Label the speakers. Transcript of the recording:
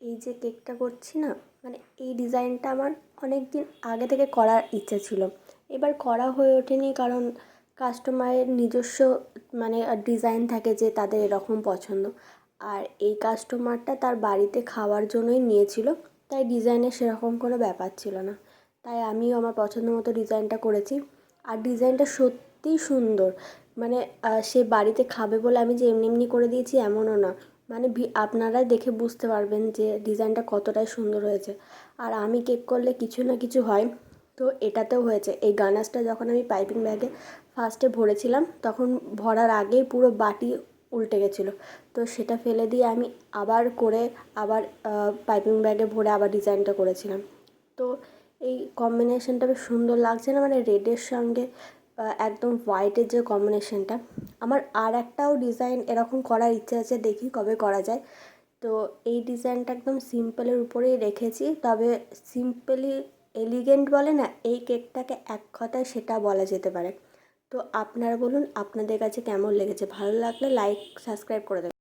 Speaker 1: এই যে কেকটা করছি না, মানে এই ডিজাইনটা আমার অনেক দিন আগে থেকে করার ইচ্ছা ছিল। এবার করা হয়ে ওঠেনি কারণ কাস্টমারের নিজস্ব মানে ডিজাইন থাকে যে তাদের এরকম পছন্দ। আর এই কাস্টমারটা তার বাড়িতে খাওয়ার জন্যই নিয়েছিল, তাই ডিজাইনের সেরকম কোনো ব্যাপার ছিল না। তাই আমিও আমার পছন্দ মতো ডিজাইনটা করেছি। আর ডিজাইনটা সত্যিই সুন্দর। মানে সে বাড়িতে খাবে বলে আমি যে এমনি এমনি করে দিয়েছি এমনও না। মানে আপনারাই দেখে বুঝতে পারবেন যে ডিজাইনটা কতটাই সুন্দর হয়েছে। আর আমি কেক করলে কিছু না কিছু হয়, তো এটাতেও হয়েছে। এই গানাশটা যখন আমি পাইপিং ব্যাগে ফার্স্টে ভরেছিলাম, তখন ভরার আগেই পুরো বাটি উল্টে গেছিলো। তো সেটা ফেলে দিয়ে আমি আবার করে আবার পাইপিং ব্যাগে ভরে আবার ডিজাইনটা করেছিলাম। তো এই কম্বিনেশনটা বেশ সুন্দর লাগছে না, মানে রেডের সঙ্গে একদম হোয়াইটের যে কম্বিনেশনটা। আমার আর একটাও ডিজাইন এরকম করার ইচ্ছা আছে, দেখি কবে করা যায়। তো এই ডিজাইনটা একদম সিম্পলের উপরেই রেখেছি, তবে সিম্পলি এলিগেন্ট বলে না, এই কেকটাকে এক কথায় সেটা বলা যেতে পারে। তো আপনারা বলুন আপনাদের কাছে কেমন লেগেছে, ভালো লাগলে লাইক সাবস্ক্রাইব করে দেবেন।